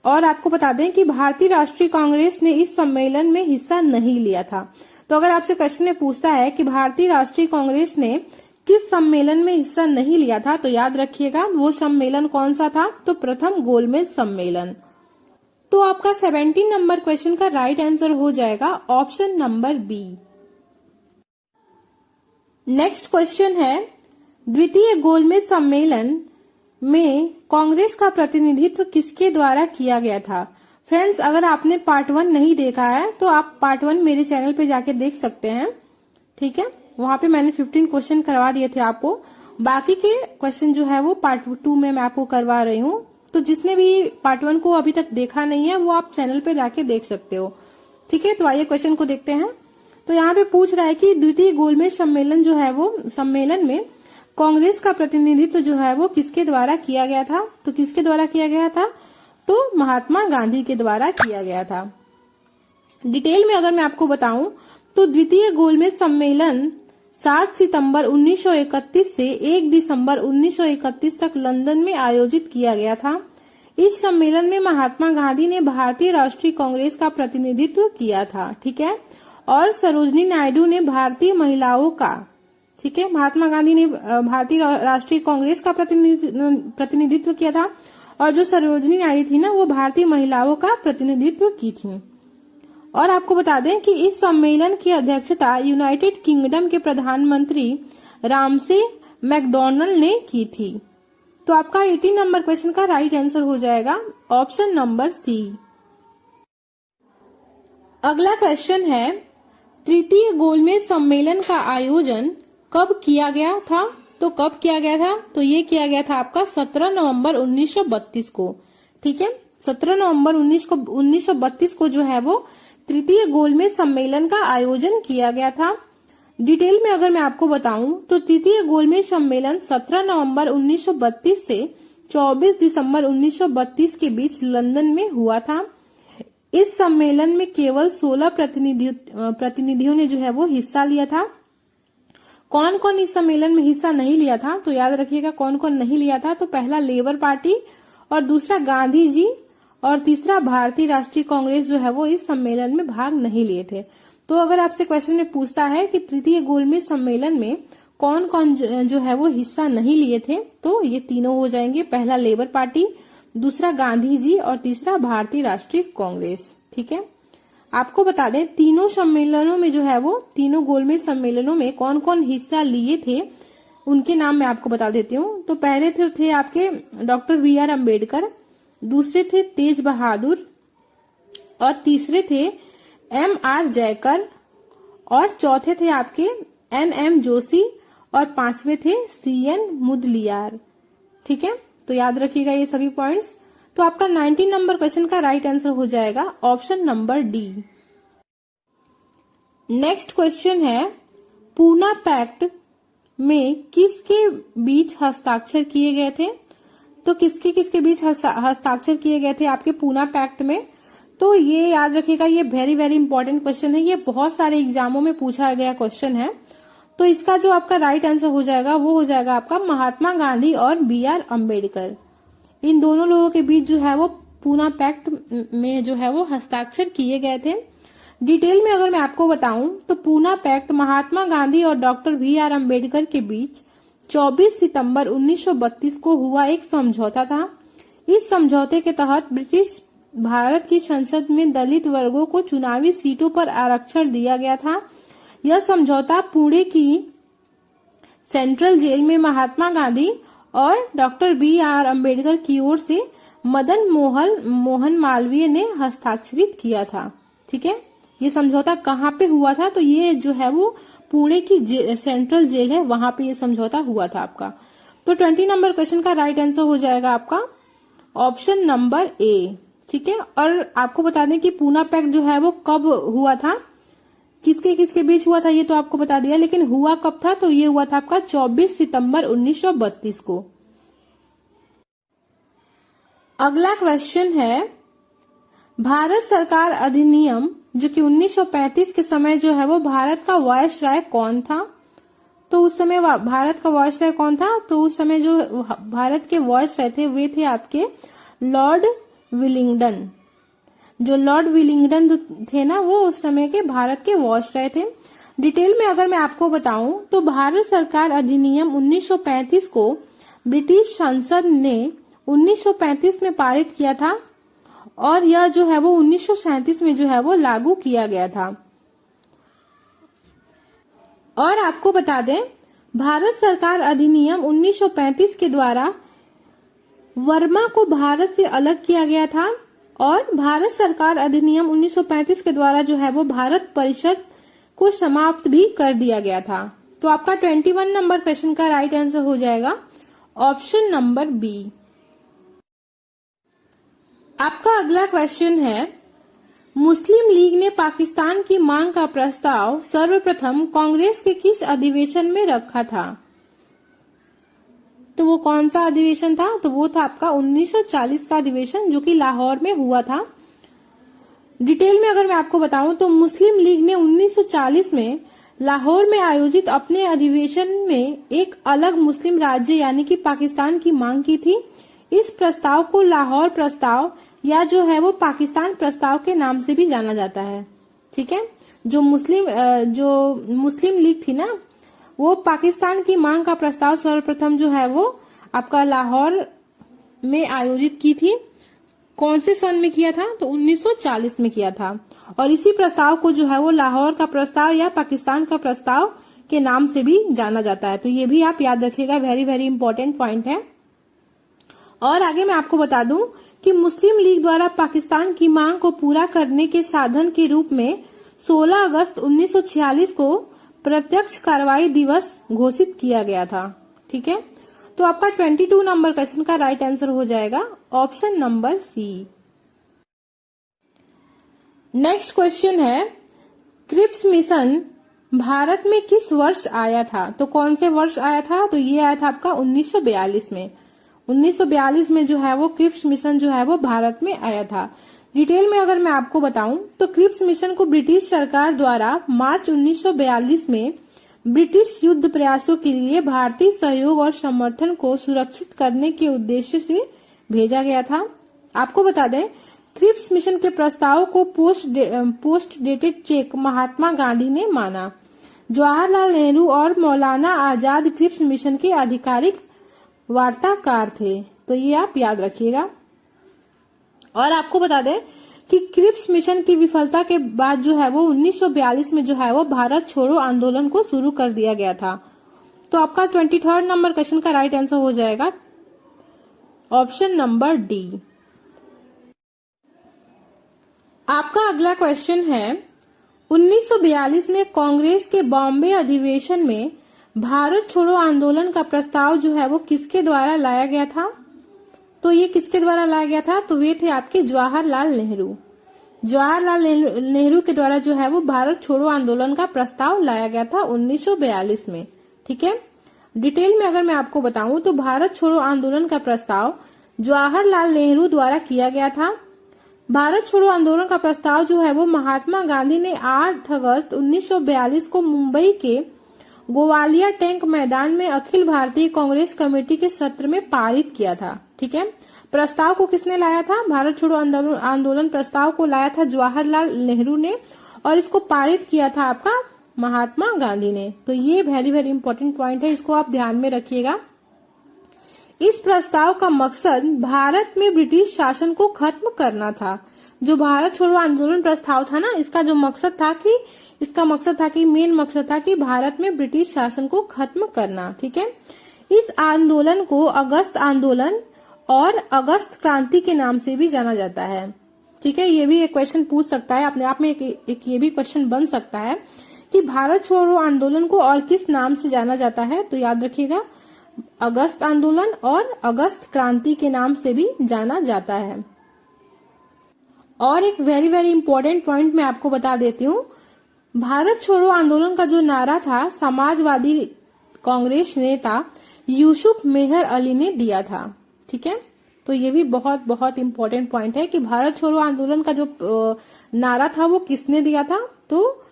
और आपको बता दें कि भारतीय राष्ट्रीय कांग्रेस ने इस सम्मेलन में हिस्सा नहीं लिया था। तो अगर आपसे क्वेश्चन में पूछता है कि भारतीय राष्ट्रीय कांग्रेस ने किस सम्मेलन में हिस्सा नहीं लिया था, तो याद रखिएगा वो सम्मेलन कौन सा था, तो प्रथम गोलमेज सम्मेलन। तो आपका 17 नंबर क्वेश्चन का राइट आंसर हो जाएगा option number B. Next question है, द्वितीय गोलमेज सम्मेलन में कांग्रेस का प्रतिनिधित्व किसके द्वारा किया गया था। फ्रेंड्स, अगर आपने पार्ट 1 नहीं देखा है तो आप पार्ट 1 मेरे चैनल पे जाके देख सकते हैं, ठीक है। वहां पे मैंने 15 क्वेश्चन करवा दिए थे आपको। बाकी के क्वेश्चन जो है वो पार्ट 2 में मैं आपको करवा रही हूँ। तो जिसने भी पार्ट 1 को अभी तक देखा नहीं है वो आप चैनल पे जाके देख सकते हो, ठीक है। तो आइए क्वेश्चन को देखते हैं। तो यहाँ पे पूछ रहा है कि द्वितीय गोलमेज सम्मेलन जो है वो सम्मेलन में कांग्रेस का प्रतिनिधित्व जो है वो किसके द्वारा किया गया था। तो किसके द्वारा किया गया था, तो महात्मा गांधी के द्वारा किया गया था। डिटेल में अगर मैं आपको बताऊं तो द्वितीय गोलमेज सम्मेलन 7 सितंबर 1931 से 1 दिसंबर 1931 तक लंदन में आयोजित किया गया था। इस सम्मेलन में महात्मा गांधी ने भारतीय राष्ट्रीय कांग्रेस का प्रतिनिधित्व किया था, ठीक है। और सरोजिनी नायडू ने भारतीय महिलाओं का, ठीक है, महात्मा गांधी ने भारतीय राष्ट्रीय कांग्रेस का प्रतिनिधित्व किया था और जो सरोजिनी नायडू थी ना वो भारतीय महिलाओं का प्रतिनिधित्व की थी। और आपको बता दें कि इस सम्मेलन की अध्यक्षता यूनाइटेड किंगडम के प्रधानमंत्री रामसे मैकडॉनल्ड ने की थी। तो आपका 18 नंबर क्वेश्चन का राइट आंसर हो जाएगा ऑप्शन नंबर सी। अगला क्वेश्चन है, तृतीय गोलमेज सम्मेलन का आयोजन कब किया गया था। तो कब किया गया था, तो ये किया गया था आपका 17 नवंबर 1932 को, ठीक है। 17 नवंबर 1932 को जो है वो तृतीय गोलमेज सम्मेलन का आयोजन किया गया था। डिटेल में अगर मैं आपको बताऊं तो तृतीय गोलमेज सम्मेलन 17 नवंबर 1932 से 24 दिसंबर 1932 के बीच लंदन में हुआ था। इस सम्मेलन में केवल 16 प्रतिनिधियों ने जो है वो हिस्सा लिया था। कौन कौन इस सम्मेलन में हिस्सा नहीं लिया था, तो याद रखिएगा कौन कौन नहीं लिया था। तो पहला लेबर पार्टी और दूसरा गांधी जी और तीसरा भारतीय राष्ट्रीय कांग्रेस जो है वो इस सम्मेलन में भाग नहीं लिए थे। तो अगर आपसे क्वेश्चन में पूछता है कि तृतीय गोलमेज सम्मेलन में कौन कौन जो है वो हिस्सा नहीं लिए थे, तो ये तीनों हो जाएंगे, पहला लेबर पार्टी, दूसरा गांधी जी और तीसरा भारतीय राष्ट्रीय कांग्रेस, ठीक है। आपको बता दें तीनों सम्मेलनों में जो है वो तीनों गोलमेज सम्मेलनों में कौन कौन हिस्सा लिए थे उनके नाम मैं आपको बता देती हूँ। तो पहले थे आपके डॉक्टर बी.आर. अम्बेडकर, दूसरे थे तेज बहादुर और तीसरे थे M.R. जयकर और चौथे थे आपके N.M. जोशी और पांचवे थे C.N. मुदलियार, ठीक है। तो याद रखिएगा ये सभी पॉइंट्स। तो आपका 19 नंबर क्वेश्चन का राइट आंसर हो जाएगा option number D. Next question है, पूना पैक्ट में किसके बीच हस्ताक्षर किए गए थे। तो किसके बीच हस्ताक्षर किए गए थे आपके पूना पैक्ट में। तो ये याद रखिएगा, ये वेरी वेरी इंपॉर्टेंट क्वेश्चन है, ये बहुत सारे एग्जामों में पूछा गया क्वेश्चन है। तो इसका जो आपका राइट आंसर हो जाएगा वो हो जाएगा आपका महात्मा गांधी और B.R. अम्बेडकर। इन दोनों लोगों के बीच जो है वो पूना पैक्ट में जो है वो हस्ताक्षर किए गए थे। डिटेल में अगर मैं आपको बताऊं तो पूना पैक्ट महात्मा गांधी और डॉक्टर B.R. अम्बेडकर के बीच 24 सितंबर 1932 को हुआ एक समझौता था। इस समझौते के तहत ब्रिटिश भारत की संसद में दलित वर्गों को चुनावी सीटों पर आरक्षण दिया गया था। यह समझौता पुणे की सेंट्रल जेल में महात्मा गांधी और डॉक्टर B.R. अम्बेडकर की ओर से मदन मोहन मालवीय ने हस्ताक्षरित किया था, ठीक है। ये समझौता कहाँ पे हुआ था, तो ये जो है वो पुणे की सेंट्रल जेल है, वहां पे ये समझौता हुआ था आपका। तो 20 नंबर क्वेश्चन का राइट आंसर हो जाएगा आपका ऑप्शन नंबर ए, ठीक है। और आपको बता दें कि पूना पैक्ट जो है वो कब हुआ था, किसके बीच हुआ था ये तो आपको बता दिया, लेकिन हुआ कब था, तो ये हुआ था आपका 24 सितंबर 1932 को। अगला क्वेश्चन है, भारत सरकार अधिनियम जो कि 1935 के समय जो है वो भारत का वायसराय कौन था? तो उस समय भारत का वायसराय कौन था? तो उस समय जो भारत के वायसराय थे वे थे आपके लॉर्ड विलिंगडन। जो लॉर्ड विलिंगडन थे ना, वो उस समय के भारत के वायसराय थे। डिटेल में अगर मैं आपको बताऊं तो भारत सरकार अधिनियम 1935 को ब्रिटिश संसद ने 1935 में पारित किया था और यह जो है वो 1937 में जो है वो लागू किया गया था। और आपको बता दें, भारत सरकार अधिनियम 1935 के द्वारा वर्मा को भारत से अलग किया गया था और भारत सरकार अधिनियम 1935 के द्वारा जो है वो भारत परिषद को समाप्त भी कर दिया गया था। तो आपका 21 नंबर क्वेश्चन का राइट आंसर हो जाएगा ऑप्शन नंबर बी। आपका अगला क्वेश्चन है, मुस्लिम लीग ने पाकिस्तान की मांग का प्रस्ताव सर्वप्रथम कांग्रेस के किस अधिवेशन में रखा था? तो वो कौन सा अधिवेशन था? तो वो था आपका 1940 का अधिवेशन जो कि लाहौर में हुआ था। डिटेल में अगर मैं आपको बताऊं तो मुस्लिम लीग ने 1940 में लाहौर में आयोजित अपने अधिवेशन में एक अलग मुस्लिम राज्य यानी कि पाकिस्तान की मांग की थी। इस प्रस्ताव को लाहौर प्रस्ताव या जो है वो पाकिस्तान प्रस्ताव के नाम से भी जाना जाता है। ठीक है, जो मुस्लिम लीग थी ना, वो पाकिस्तान की मांग का प्रस्ताव सर्वप्रथम जो है वो आपका लाहौर में आयोजित की थी। कौन से सन में किया था? तो 1940 में किया था और इसी प्रस्ताव को जो है वो लाहौर का प्रस्ताव या पाकिस्तान का प्रस्ताव के नाम से भी जाना जाता है। तो ये भी आप याद रखिएगा, वेरी वेरी इंपॉर्टेंट पॉइंट है। और आगे मैं आपको बता दूं कि मुस्लिम लीग द्वारा पाकिस्तान की मांग को पूरा करने के साधन के रूप में 16 अगस्त 1946 को प्रत्यक्ष कार्रवाई दिवस घोषित किया गया था। ठीक है, तो आपका 22 नंबर क्वेश्चन का राइट आंसर हो जाएगा option number C. Next question है, क्रिप्स मिशन भारत में किस वर्ष आया था? तो कौन से वर्ष आया था? तो ये आया था आपका 1942 में। 1942 में जो है वो क्रिप्स मिशन जो है वो भारत में आया था। डिटेल में अगर मैं आपको बताऊं तो क्रिप्स मिशन को ब्रिटिश सरकार द्वारा मार्च 1942 में ब्रिटिश युद्ध प्रयासों के लिए भारतीय सहयोग और समर्थन को सुरक्षित करने के उद्देश्य से भेजा गया था। आपको बता दें, क्रिप्स मिशन के प्रस्ताव को post dated cheque Mahatma Gandhi ने माना। जवाहरलाल नेहरू और मौलाना आजाद क्रिप्स मिशन के आधिकारिक वार्ताकार थे। तो ये आप याद रखिएगा। और आपको बता दें कि क्रिप्स मिशन की विफलता के बाद जो है वो 1942 में जो है वो भारत छोड़ो आंदोलन को शुरू कर दिया गया था। तो आपका 23 नंबर क्वेश्चन का राइट आंसर हो जाएगा ऑप्शन नंबर डी। आपका अगला क्वेश्चन है, 1942 में कांग्रेस के बॉम्बे अधिवेशन में भारत छोड़ो आंदोलन का प्रस्ताव जो है वो किसके द्वारा लाया गया था? तो ये किसके द्वारा लाया गया था? तो वे थे आपके जवाहरलाल नेहरू। जवाहरलाल नेहरू के द्वारा जो है वो भारत छोड़ो आंदोलन का प्रस्ताव लाया गया था 1942 में। ठीक है, डिटेल में अगर मैं आपको बताऊं तो भारत छोड़ो आंदोलन का प्रस्ताव जवाहरलाल नेहरू द्वारा किया गया था। भारत छोड़ो आंदोलन का प्रस्ताव जो है वो महात्मा गांधी ने 8 अगस्त 1942 को मुंबई के गोवालिया टैंक मैदान में अखिल भारतीय कांग्रेस कमेटी के सत्र में पारित किया था। ठीक है, प्रस्ताव को किसने लाया था? भारत छोड़ो आंदोलन प्रस्ताव को लाया था जवाहरलाल नेहरू ने और इसको पारित किया था आपका महात्मा गांधी ने। तो ये वेरी वेरी इंपॉर्टेंट पॉइंट है, इसको आप ध्यान में रखिएगा। इस प्रस्ताव का मकसद भारत में ब्रिटिश शासन को खत्म करना था। जो भारत छोड़ो आंदोलन प्रस्ताव था ना, इसका मकसद था कि मेन मकसद था कि भारत में ब्रिटिश शासन को खत्म करना। ठीक है, इस आंदोलन को अगस्त आंदोलन और अगस्त क्रांति के नाम से भी जाना जाता है। ठीक है, ये भी एक क्वेश्चन पूछ सकता है अपने आप में, एक ये भी क्वेश्चन बन सकता है कि भारत छोड़ो आंदोलन को और किस नाम से जाना जाता है? तो याद रखिएगा, अगस्त आंदोलन और अगस्त क्रांति के नाम से भी जाना जाता है। और एक वेरी वेरी इंपॉर्टेंट पॉइंट मैं आपको बता देती हूँ, भारत छोड़ो आंदोलन का जो नारा था समाजवादी कांग्रेस नेता यूसुफ मेहर अली ने दिया था। ठीक है, तो ये भी बहुत बहुत इंपॉर्टेंट पॉइंट है कि भारत छोड़ो आंदोलन का जो नारा था वो किसने दिया था, तो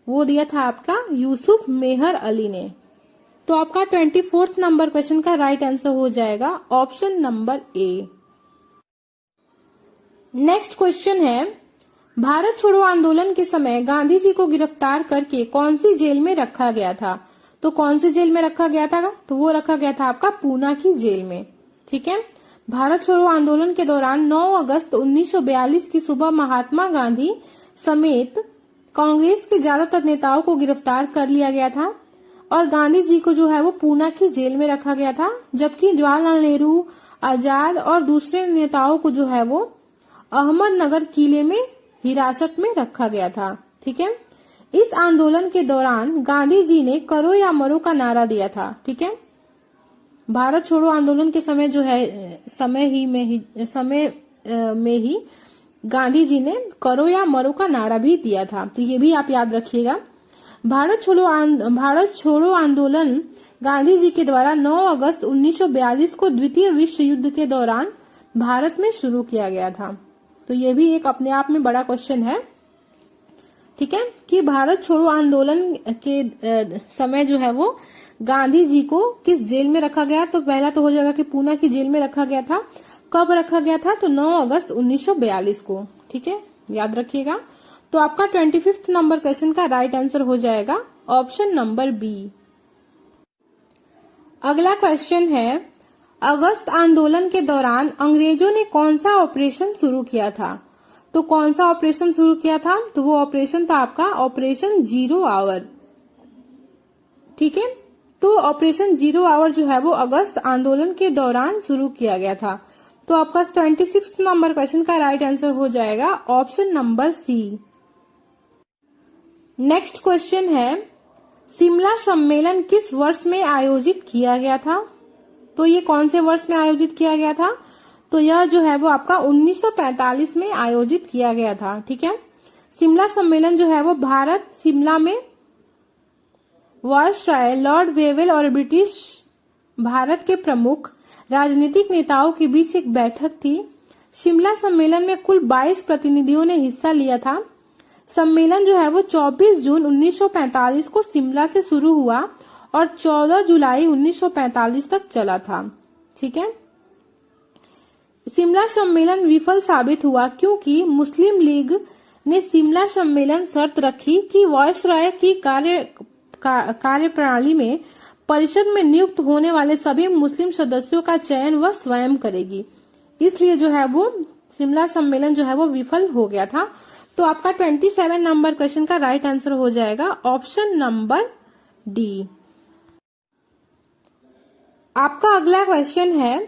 वो दिया था आपका यूसुफ मेहर अली ने। तो आपका 24 नंबर क्वेश्चन का राइट आंसर हो जाएगा option number A. Next question है, भारत छोड़ो आंदोलन के समय गांधी जी को गिरफ्तार करके कौन सी जेल में रखा गया था? तो कौन सी जेल में रखा गया था? तो वो रखा गया था आपका पूना की जेल में। ठीक है। भारत छोड़ो आंदोलन के दौरान 9 अगस्त 1942 की सुबह महात्मा गांधी समेत कांग्रेस के ज्यादातर नेताओं को गिरफ्तार कर लिया गया था और गांधी जी को जो है वो पूना की जेल में रखा गया था, जबकि जवाहरलाल नेहरू, आजाद और दूसरे नेताओं को जो है वो अहमदनगर किले में हिरासत में रखा गया था। ठीक है। इस आंदोलन के दौरान गांधी जी ने करो या मरो का नारा दिया था। ठीक है। भारत छोड़ो आंदोलन के समय जो है समय में ही गांधी जी ने करो या मरो का नारा भी दिया था। तो ये भी आप याद रखिएगा। भारत छोड़ो आंदोलन गांधी जी के द्वारा 9 अगस्त 1942 को द्वितीय विश्व युद्ध के दौरान भारत में शुरू किया गया था। तो ये भी एक अपने आप में बड़ा क्वेश्चन है। ठीक है, कि भारत छोड़ो आंदोलन के समय जो है वो गांधी जी को किस जेल में रखा गया? तो पहला तो हो जाएगा कि पूना की जेल में रखा गया था। कब रखा गया था? तो 9 अगस्त 1942 को। ठीक है, याद रखिएगा। तो आपका 25 नंबर क्वेश्चन का राइट आंसर हो जाएगा ऑप्शन नंबर बी। अगला क्वेश्चन है, अगस्त आंदोलन के दौरान अंग्रेजों ने कौन सा ऑपरेशन शुरू किया था? तो कौन सा ऑपरेशन शुरू किया था? तो वो ऑपरेशन था आपका ऑपरेशन 0 आवर। ठीक है, तो ऑपरेशन 0 आवर जो है वो अगस्त आंदोलन के दौरान शुरू किया गया था। तो आपका 26 नंबर क्वेश्चन का राइट आंसर हो जाएगा option number C. Next question है, शिमला सम्मेलन किस वर्ष में आयोजित किया गया था? तो ये कौन से वर्ष में आयोजित किया गया था? तो यह जो है वो आपका 1945 में आयोजित किया गया था। ठीक है, शिमला सम्मेलन जो है वो भारत शिमला में वायसराय लॉर्ड वेवेल और ब्रिटिश भारत के प्रमुख राजनीतिक नेताओं के बीच एक बैठक थी। शिमला सम्मेलन में कुल 22 प्रतिनिधियों ने हिस्सा लिया था। सम्मेलन जो है वो 24 जून 1945 को शिमला से शुरू हुआ और 14 जुलाई 1945 तक चला था। ठीक है, शिमला सम्मेलन विफल साबित हुआ क्योंकि मुस्लिम लीग ने शिमला सम्मेलन शर्त रखी कि वायसराय की कार्यप्रणाली में परिषद में नियुक्त होने वाले सभी मुस्लिम सदस्यों का चयन वह स्वयं करेगी। इसलिए जो है वो शिमला सम्मेलन जो है वो विफल हो गया था। तो आपका 27 नंबर क्वेश्चन का राइट आंसर हो जाएगा ऑप्शन नंबर डी। आपका अगला क्वेश्चन है,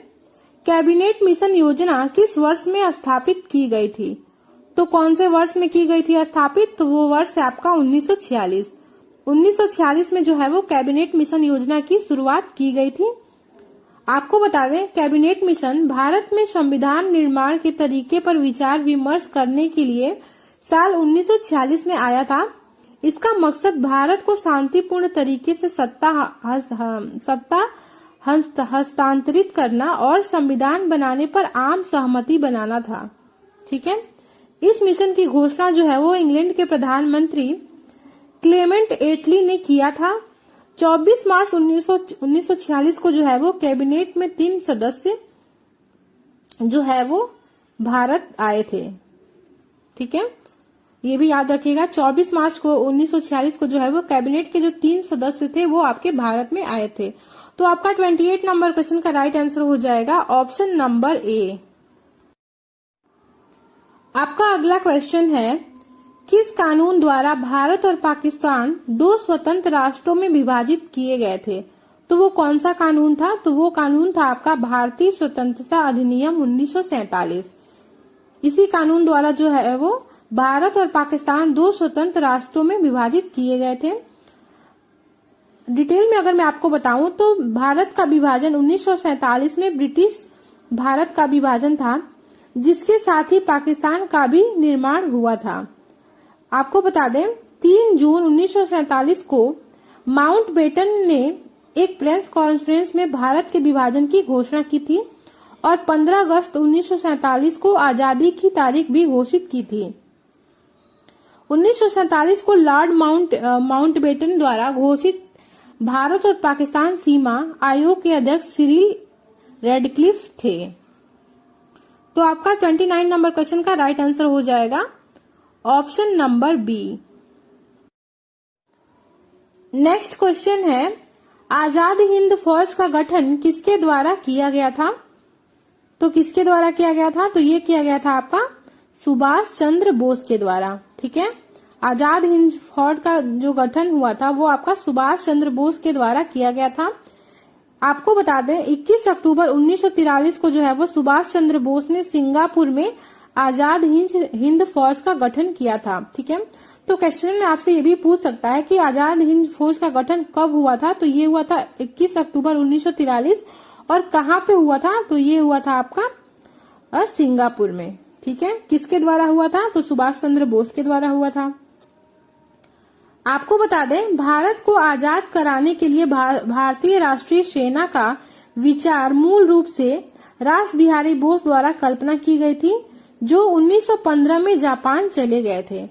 कैबिनेट मिशन योजना किस वर्ष में स्थापित की गई थी? तो कौन से वर्ष में की गई थी स्थापित? तो वो वर्ष है आपका 1946। 1946 में जो है वो कैबिनेट मिशन योजना की शुरुआत की गई थी। आपको बता दें, कैबिनेट मिशन भारत में संविधान निर्माण के तरीके पर विचार विमर्श करने के लिए साल 1946 में आया था। इसका मकसद भारत को शांतिपूर्ण तरीके से सत्ता हस्तांतरित करना और संविधान बनाने पर आम सहमति बनाना था। ठीक है, इस मिशन की घोषणा जो है वो इंग्लैंड के प्रधानमंत्री क्लेमेंट एटली ने किया था। 24 मार्च 1946 को जो है वो कैबिनेट में 3 सदस्य जो है वो भारत आए थे। ठीक है, ये भी याद रखिएगा। 24 मार्च को 1946 को जो है वो कैबिनेट के जो 3 सदस्य थे वो आपके भारत में आए थे। तो आपका 28 नंबर क्वेश्चन का राइट आंसर हो जाएगा ऑप्शन नंबर ए। आपका अगला क्वेश्चन है, किस कानून द्वारा भारत और पाकिस्तान 2 स्वतंत्र राष्ट्रों में विभाजित किए गए थे? तो वो कौन सा कानून था? तो वो कानून था आपका भारतीय स्वतंत्रता अधिनियम 1947। इसी कानून द्वारा जो है वो भारत और पाकिस्तान 2 स्वतंत्र राष्ट्रों में विभाजित किए गए थे। डिटेल में अगर मैं आपको बताऊं तो भारत का विभाजन 1947 में ब्रिटिश भारत का विभाजन था, जिसके साथ ही पाकिस्तान का भी निर्माण हुआ था। आपको बता दें, 3 जून 1947 को माउंटबेटन ने एक प्रेस कॉन्फ्रेंस में भारत के विभाजन की घोषणा की थी और 15 अगस्त 1947 को आजादी की तारीख भी घोषित की थी। 1947 को लॉर्ड माउंटबेटन द्वारा घोषित भारत और पाकिस्तान सीमा आयोग के अध्यक्ष सिरिल रेडक्लिफ थे। तो आपका 29 नंबर क्वेश्चन का राइट आंसर हो जाएगा option number B. Next question है, आजाद हिंद फौज का गठन किसके द्वारा किया गया था? तो किसके द्वारा किया गया था? तो ये किया गया था आपका सुभाष चंद्र बोस के द्वारा। ठीक है, आजाद हिंद फौज का जो गठन हुआ था वो आपका सुभाष चंद्र बोस के द्वारा किया गया था। आपको बता दें 21 अक्टूबर 1943 को जो है वो सुभाष चंद्र बोस ने सिंगापुर में आजाद हिंद फौज का गठन किया था। ठीक है, तो क्वेश्चन में आपसे ये भी पूछ सकता है कि आजाद हिंद फौज का गठन कब हुआ था? तो ये हुआ था 21 अक्टूबर 1943 और कहाँ पे हुआ था? तो ये हुआ था आपका सिंगापुर में। ठीक है, किसके द्वारा हुआ था? तो सुभाष चंद्र बोस के द्वारा हुआ था। आपको बता दें भारत को आजाद कराने के लिए भारतीय राष्ट्रीय सेना का विचार मूल रूप से रास बिहारी बोस द्वारा कल्पना की गई थी, जो 1915 में जापान चले गए थे।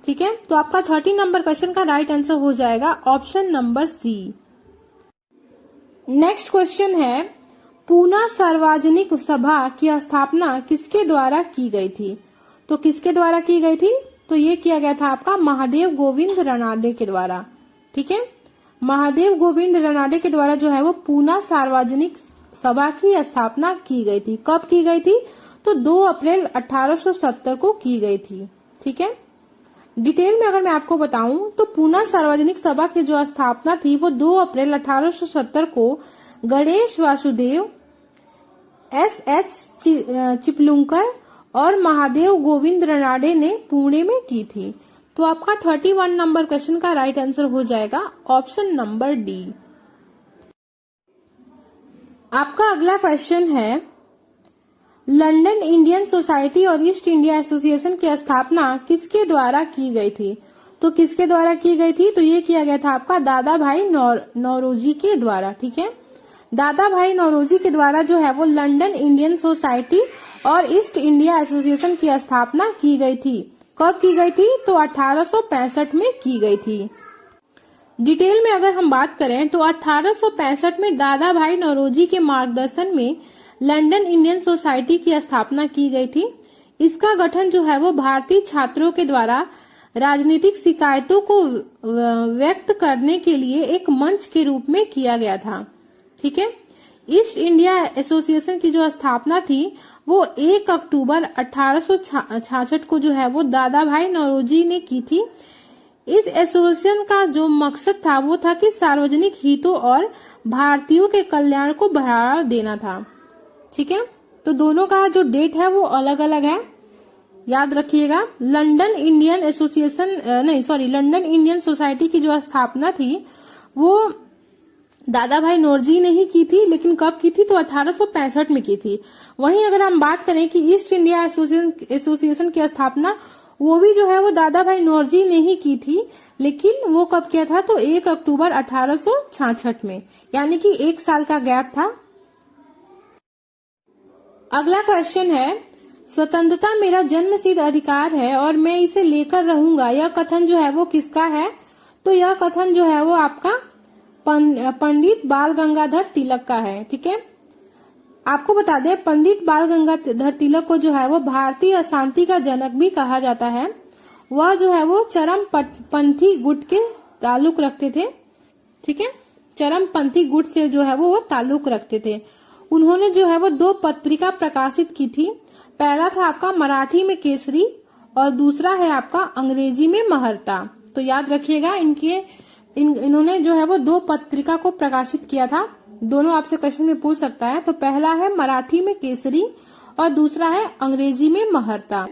ठीक है, तो आपका 30 नंबर क्वेश्चन का राइट आंसर हो जाएगा option number C. Next question है, पूना सार्वजनिक सभा की स्थापना किसके द्वारा की गई थी? तो किसके द्वारा की गई थी? तो ये किया गया था आपका महादेव गोविंद रनाडे के द्वारा। ठीक है, महादेव गोविंद रनाडे के द्वारा जो है वो पूना सार्वजनिक सभा की स्थापना की गई थी। कब की गई थी? तो 2 अप्रैल 1870 को की गई थी। ठीक है, डिटेल में अगर मैं आपको बताऊं तो पूना सार्वजनिक सभा की जो स्थापना थी वो 2 अप्रैल 1870 को गणेश वासुदेव, S.H. चिपलुंकर और महादेव गोविंद रनाडे ने पुणे में की थी। तो आपका 31 नंबर क्वेश्चन का राइट आंसर हो जाएगा ऑप्शन नंबर डी। आपका अगला क्वेश्चन है, लंदन इंडियन सोसाइटी और ईस्ट इंडिया एसोसिएशन की स्थापना किसके द्वारा की गई थी? तो किसके द्वारा की गई थी? तो ये किया गया था आपका दादा भाई नौरोजी के द्वारा। ठीक है, दादा भाई नौरोजी के द्वारा जो है वो लंदन इंडियन सोसाइटी और ईस्ट इंडिया एसोसिएशन की स्थापना की गई थी। कब की गई थी? तो 1865 में की गई थी। डिटेल में अगर हम बात करें तो 1865 में दादा भाई नौरोजी के मार्गदर्शन में लंदन इंडियन सोसाइटी की स्थापना की गई थी। इसका गठन जो है वो भारतीय छात्रों के द्वारा राजनीतिक शिकायतों को व्यक्त करने के लिए एक मंच के रूप में किया गया था। ठीक है, ईस्ट इंडिया एसोसिएशन की जो स्थापना थी वो 1 अक्टूबर 1866 को जो है वो दादा भाई नौरोजी ने की थी। इस एसोसिएशन का जो मकसद था वो था कि सार्वजनिक हितों और भारतीयों के कल्याण को बढ़ावा देना था। ठीक है, तो दोनों का जो डेट है वो अलग अलग है, याद रखिएगा। लंदन इंडियन सोसाइटी की जो स्थापना थी वो दादा भाई नौरोजी ने ही की थी, लेकिन कब की थी? तो 1865 में की थी। वहीं अगर हम बात करें कि ईस्ट इंडिया एसोसिएशन की स्थापना वो भी जो है वो दादा भाई नौरोजी ने ही की थी, लेकिन वो कब किया था? तो 1 अक्टूबर 1866 में, यानी कि 1 साल का गैप था। अगला क्वेश्चन है, स्वतंत्रता मेरा जन्मसिद्ध अधिकार है और मैं इसे लेकर रहूंगा, यह कथन जो है वो किसका है? तो यह कथन जो है वो आपका पंडित बाल गंगाधर तिलक का है। ठीक है, आपको बता दें पंडित बाल गंगाधर तिलक को जो है वो भारतीय अशांति का जनक भी कहा जाता है। वह जो है वो चरमपंथी गुट के ताल्लुक रखते थे। ठीक है, चरमपंथी गुट से जो है वो ताल्लुक रखते थे। उन्होंने जो है वो 2 पत्रिका प्रकाशित की थी। पहला था आपका मराठी में केसरी और दूसरा है आपका अंग्रेजी में महर्ता। तो याद रखिएगा इन्होंने जो है वो 2 पत्रिका को प्रकाशित किया था। दोनों आपसे क्वेश्चन में पूछ सकता है। तो पहला है मराठी में केसरी और दूसरा है अंग्रेजी में महर्ता।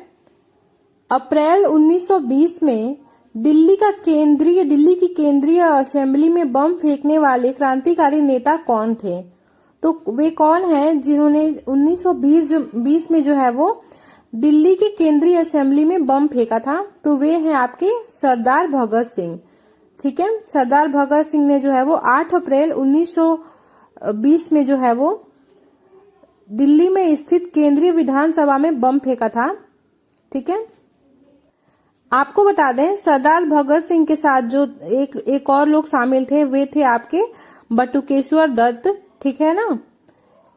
अप्रैल 1920 में दिल्ली की केंद्रीय असेंबली में बम फेंकने वाले क्रांतिकारी नेता कौन थे? तो वे कौन हैं जिन्होंने 1920 में जो है वो दिल्ली की केंद्रीय असेंबली में बम फेंका था? तो वे हैं आपके सरदार भगत सिंह। ठीक है, सरदार भगत सिंह ने जो है वो 8 अप्रैल 1920 में जो है वो दिल्ली में स्थित केंद्रीय विधानसभा में बम फेंका था? ठीक है, आपको बता दें सरदार भगत सिंह के साथ जो एक और लोग शामिल थे वे थे आपके बटुकेश्वर दत्त। ठीक है ना,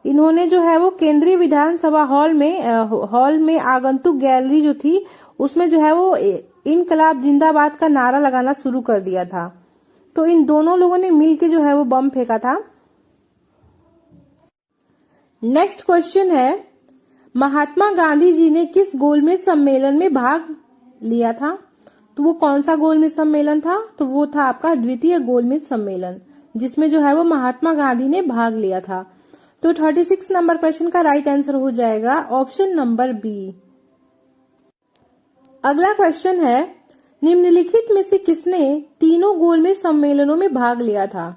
इन्होंने जो है वो केंद्रीय विधानसभा हॉल में आगंतुक गैलरी जो थी उसमें जो है वो इनकलाब जिंदाबाद का नारा लगाना शुरू कर दिया था। तो इन दोनों लोगों ने मिलकर जो है वो बम फेंका था। नेक्स्ट क्वेश्चन है, महात्मा गांधी जी ने किस गोलमेज सम्मेलन में भाग लिया था? तो वो कौन सा गोलमेज सम्मेलन था? तो वो था आपका द्वितीय गोलमेज सम्मेलन, जिसमें जो है वो महात्मा गांधी ने भाग लिया था। तो 36 नंबर क्वेश्चन का राइट आंसर हो जाएगा ऑप्शन नंबर बी। अगला क्वेश्चन है, निम्नलिखित में से किसने तीनों गोलमेज सम्मेलनों में भाग लिया था?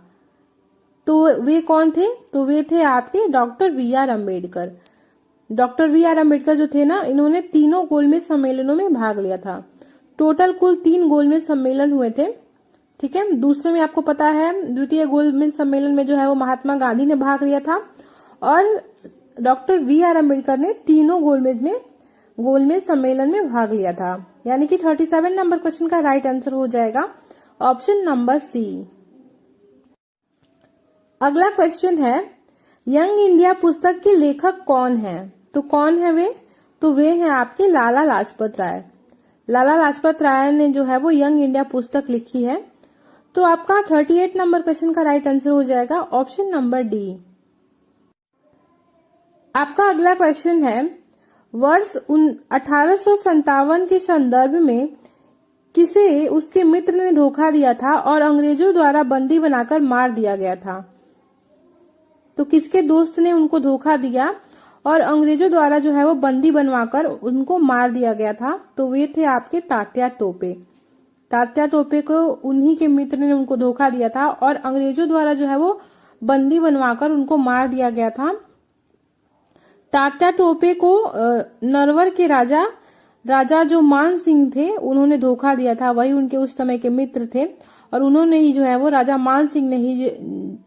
तो वे कौन थे? तो वे थे आपके doctor V R Ambedkar. Doctor V R Ambedkar जो थे ना, इन्होंने तीनों गोलमेज सम्मेलनों में भाग लिया था। टोटल कुल 3 गोलमेज सम्मेलन हुए थे। ठीक है, दूसरे में आपको पता है द्वितीय गोलमेज सम्मेलन में जो है वो महात्मा गांधी ने भाग लिया था और डॉक्टर वी आर अम्बेडकर ने तीनों गोलमेज सम्मेलन में भाग लिया था। यानी कि 37 नंबर क्वेश्चन का राइट आंसर हो जाएगा ऑप्शन नंबर सी। अगला क्वेश्चन है, यंग इंडिया पुस्तक के लेखक कौन है? तो कौन है वे? तो वे हैं आपके लाला लाजपत राय। लाला लाजपत राय ने जो है वो यंग इंडिया पुस्तक लिखी है। तो आपका 38 नंबर क्वेश्चन का राइट आंसर हो जाएगा ऑप्शन नंबर डी। आपका अगला क्वेश्चन है, वर्ष 1857 के संदर्भ में किसे उसके मित्र ने धोखा दिया था और अंग्रेजों द्वारा बंदी बनाकर मार दिया गया था? तो किसके दोस्त ने उनको धोखा दिया और अंग्रेजों द्वारा जो है वो बंदी बनवाकर उनको मार दिया गया था? तो वे थे आपके तात्या टोपे। तात्या टोपे को उन्हीं के मित्र ने उनको धोखा दिया था और अंग्रेजों द्वारा जो है वो बंदी बनवाकर उनको मार दिया गया था। तात्या टोपे को नरवर के राजा जो मान सिंह थे उन्होंने धोखा दिया था, वही उनके उस समय के मित्र थे और उन्होंने ही जो है वो राजा मान सिंह ने ही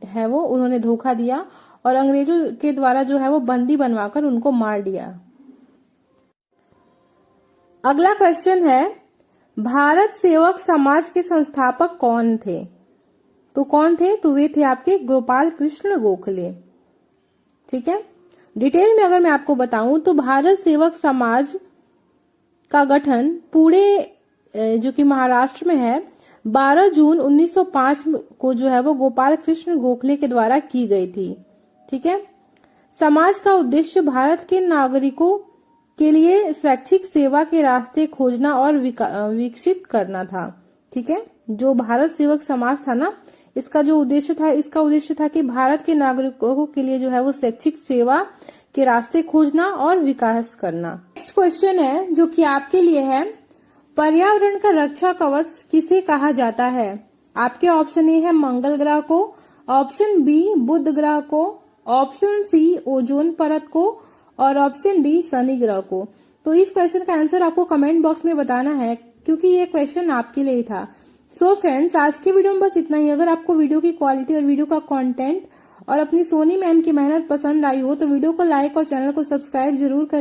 है वो उन्होंने धोखा दिया और अंग्रेजों के द्वारा जो है वो बंदी बनवाकर उनको मार दिया। अगला क्वेश्चन है, भारत सेवक समाज के संस्थापक कौन थे? तो कौन थे? तो वे थे आपके गोपाल कृष्ण गोखले। ठीक है, डिटेल में अगर मैं आपको बताऊं तो भारत सेवक समाज का गठन पूरे जो कि महाराष्ट्र में है 12 जून 1905 को जो है वो गोपाल कृष्ण गोखले के द्वारा की गई थी। ठीक है, समाज का उद्देश्य भारत के नागरिकों के लिए स्वैच्छिक सेवा के रास्ते खोजना और विकसित करना था। ठीक है, जो भारत सेवक समाज था ना, इसका उद्देश्य था कि भारत के नागरिकों के लिए जो है वो स्वैच्छिक सेवा के रास्ते खोजना और विकास करना। नेक्स्ट क्वेश्चन है जो कि आपके लिए है, पर्यावरण का रक्षा कवच किसे कहा जाता है? आपके ऑप्शन ए है मंगल ग्रह को, ऑप्शन बी बुध ग्रह को, ऑप्शन सी ओजोन परत को और ऑप्शन डी शनि ग्रह को। तो इस क्वेश्चन का आंसर आपको कमेंट बॉक्स में बताना है क्योंकि ये क्वेश्चन आपके लिए था। सो फ्रेंड्स, आज की वीडियो में बस इतना ही। अगर आपको वीडियो की क्वालिटी और वीडियो का कंटेंट और अपनी सोनी मैम की मेहनत पसंद आई हो तो वीडियो को लाइक और चैनल को सब्सक्राइब जरूर कर